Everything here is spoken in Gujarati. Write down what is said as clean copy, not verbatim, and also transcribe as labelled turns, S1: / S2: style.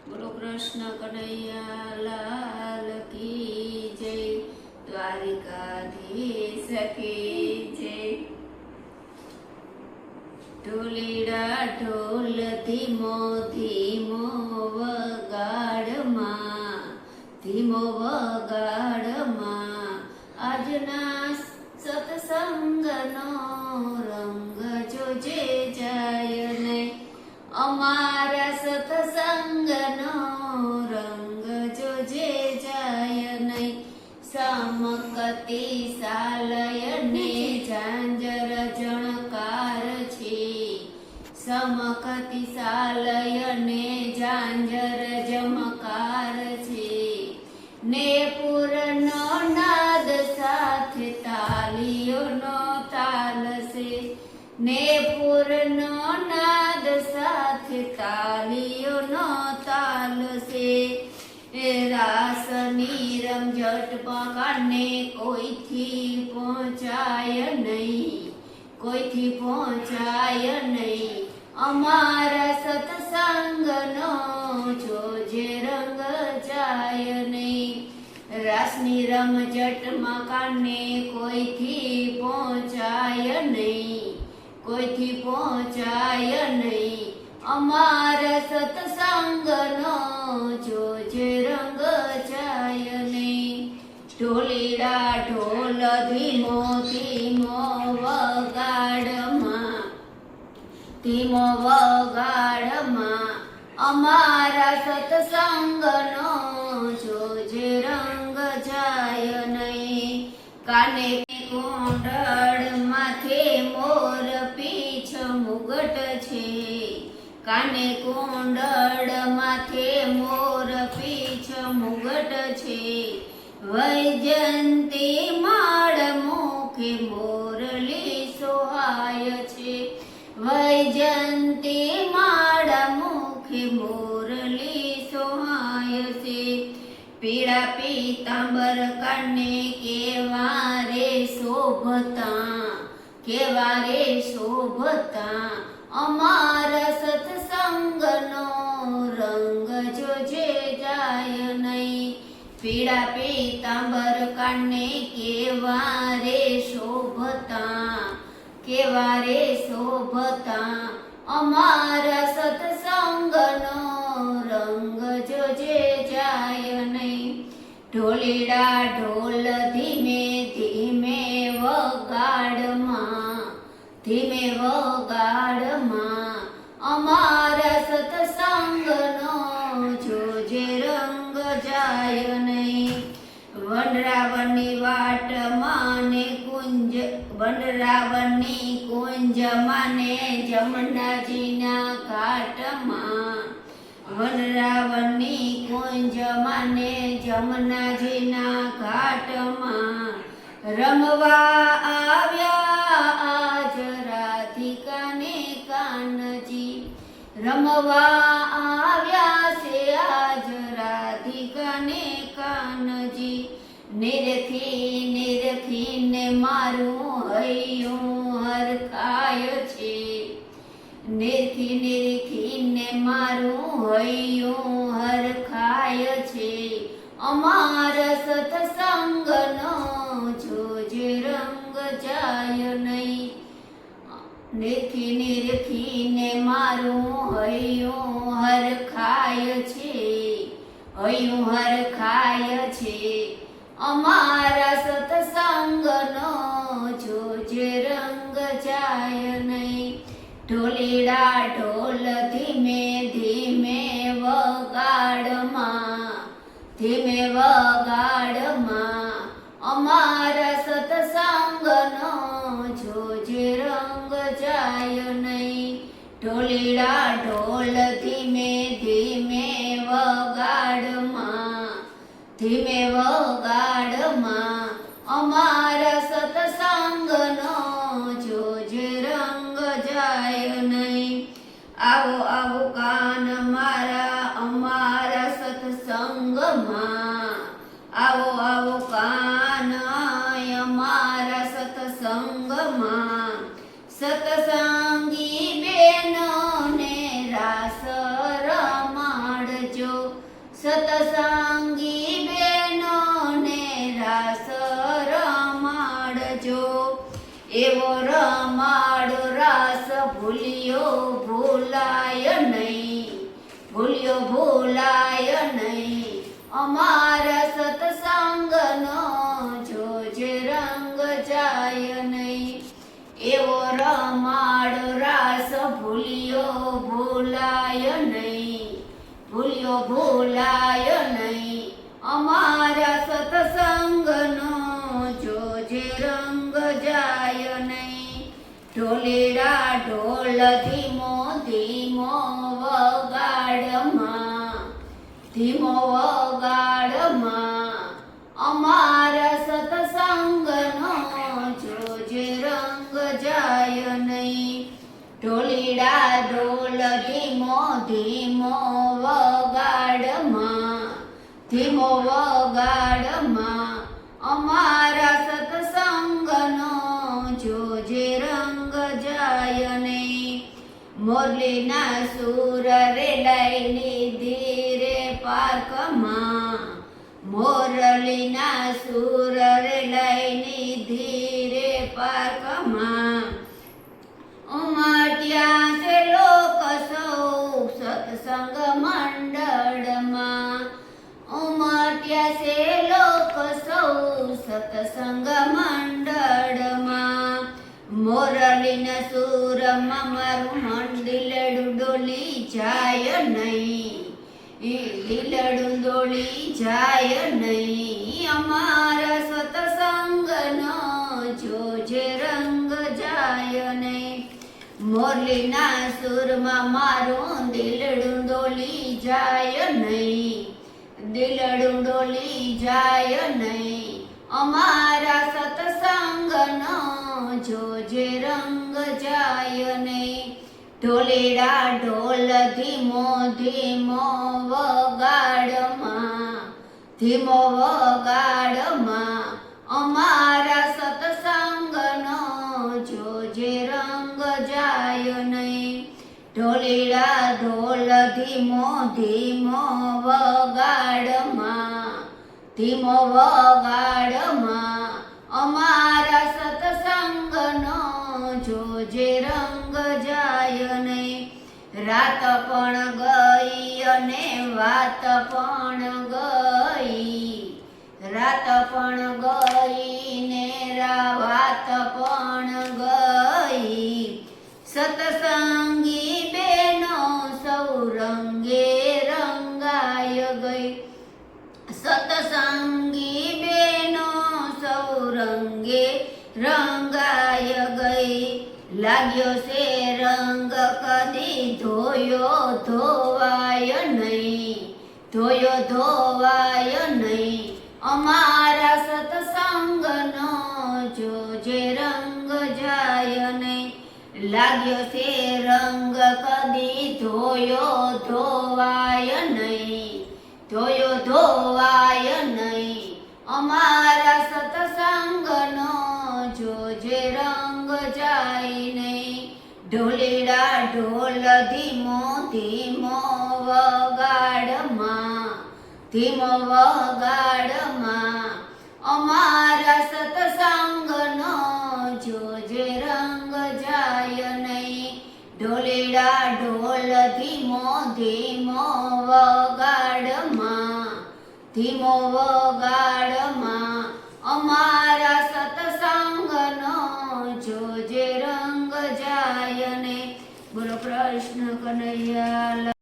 S1: બોલો કૃષ્ણ કનૈયા લાલ કી જય, દ્વારિકાધીશ કી જય। ઢોલીડા ઢોલ ધીમો ધીમો વગાડમાં, ધીમો વગાડમાં, આજના સત્સંગનો રંગ જોજે જાય નહીં, અમારા સત્સંગનો રંગ જોજે જાય નહીં। સમકતિ સાલય ને ઝાંઝર જણકાર છે, સમકતિ સાલય ને ઝાંઝર જમકાર છે, ને પૂરનો નાદ સાથે તાલીઓનો તાલ છે, ને પૂરનો નાદ સાથે તાલીઓનો તાલ છે। રાસની રમઝટ પકાને કોઈથી પહોંચાય નહીં, કોઈથી પહોંચાય નહીં, અમારા સત્સંગનો જોજે રંગ જાય નહીં। રાસની રમઝટ મકાને કોઈથી પહોંચાય નહીં, કોઈથી પહોંચાય નહીં, અમારા સત્સંગનો જોજે રંગ જાય નહીં। ઢોલીડા ઢોલ ધીમો ધીમો વગાડમાં, ધીમો વગાડમાં, અમારા સત્સંગનો જોજે રંગ જાય નહીં। કાને કુંડળ માથે મોર પીછ મુગટ છે, કાને કુંડળ માથે મોર પીછ મુગટ છે, વૈજયંતી માળ મુખે મોરલી સોહાય છે, વૈજયંતી માળ મુખે મોરલી સોહાય છે। પીળા પીતાંબર કાને કેવા રે શોભતા, કેવા રે શોભતા, અમારા સત્સંગનો રંગ જોજે જાય નહીં। પીળા પીતાંબર કાને કેવા રે શોભતા, કેવા રે શોભતા, અમારા સત્સંગનો રંગ જોજે જાય નહીં। ઢોલીડા ઢોલ ધીમે ધીમે વગાડમાં, ધીમે વગાડમાં, અમારા સત્સંગનો જોજે રંગ જાય નહીં। વનરાવની વાટ માને કુંજ, વનરાવની કુંજ માને જમનાજીના ઘાટમાં, વનરાવની કુંજ માને જમનાજીના ઘાટમાં, રમવા આવ્યા આજ રાધિકાને કાનજી, રમવા આવ્યા છે આજ રાધિકાને કાનજી, નિરખી નિરખીને મારું હૈયું હરખાય છે, નિરખી નિરખીને મારું હૈયું હરખાય છે, અમારા સત્સંગનો જોજે રંગ જાય નહીં। નિરખી નિરખીને મારું હૈયું હરખાય છે, હૈયું હરખાય છે, અમારા સત્સંગનો જોજે રંગ જાય નહીં। ઢોલીડા ઢોલ ધીમે ધીમે વગાડમાં, ધીમે વગાડમાં, અમારા સત્સંગનો જોજે રંગ જાય નહીં। ઢોલીડા ઢોલ ધીમે ધીમે વગાડમાં, ધીમે વગાડમાં, અમારા સત્સંગનો જોજે રંગ જાય નહીં। આવો આવો કાન મારા અમારા સત્સંગમાં, આવો આવો કાન અમારા સત્સંગમાં, સત્સંગી બેનો ને રાસ રમાડજો। સતસંગી બેનોને રાસ રમાડજો. એવો રમાડો રાસ ભૂલ્યો ભૂલાય નહીં, ભૂલ્યો ભૂલાય નહીં. અમારા સત્સંગનો જોજે રંગ જાય નહીં. એવો રમાડો રાસ ભૂલ્યો ભૂલાય નહીં, ભૂલ્યો ભૂલાય નહીં. અમારા સત્સંગનો જોજે રંગ જાય નહીં. ઢોલેડા ઢોલ ધીમો ધીમો વગાડમાં, ધીમો વગાડમાં. અમારા સત્સંગનો જોજે રંગ જાય નહીં. ઢોલીડા ઢોલ ધીમો ધીમો વગાડમાં, ધીમો વગાડમાં. અમારા સત્સંગનો જોજે રંગ જાય નહીં. મોરલીના સૂર રે લઈ લીધી રે પાર્કમાં, મોરલીના સૂર રે લઈ લીધી રે પાર્કમાં. ઉમટ્યા છે લોક સૌ સત્સંગ મંડળમાં, ઉમટ્યા છે લોક સૌ સત્સંગ મંડળમાં. મોરલીના સૂરમાં મારું મન દિલડું ડોલી જાય નહીં, દિલડું ડોલી જાય નહીં. અમારા સત્સંગનો જોજે રંગ જાય નહીં. મોરલીના સૂરમાં મારું દિલડું ડોલી જાય નહીં, દિલડું ડોલી જાય નહીં. અમારા સત્સંગનો જોજે રંગ જાય નહીં. ઢોલેડા ઢોલ ધીમો ધીમો વગાડમાં, ધીમો વગાડમાં. અમારા સત્સંગનો જોજે રંગ જાય નહીં. ઢોલેડા ઢોલ ધીમો ધીમો વગાડમાં, ધીમો વગાડમાં. અમારા સત્સંગનો જોજે રંગ જાય નહીં. રાત પણ ગઈ અને વાત પણ ગઈ, રાત પણ ગઈ ને વાત પણ ગઈ. સત્સંગી બેનો સૌ રંગે રંગાય ગઈ, સત્સંગી બેનો સૌ રંગે રંગાય ગઈ. લાગ્યો છે રંગ કદી ધોયો ધોવાય નહીં, ધોયો ધોવાય નહીં. અમારા સત્સંગનો જોજે રંગ જાય નહીં. લાગ્યો છે રંગ કદી ધોયો ધોવાય નહીં, ધોયો ધોવાય નહીં. અમારા સત્સંગનો જોજે રંગ જાય નહીં. ઢોલેડા ઢોલ ધીમો ધીમો વગાડમાં, ધીમો વગાડમાં. અમારા સત્સંગનો જોજે રંગ જાય નહીં. ઢોલેડા ઢોલ ધીમો ધીમો વગાડમાં, ધીમો વગાડમાં. અમારા સત્સંગનો જોજે રંગ જાય નહીં. બોલો કૃષ્ણ કનૈયા.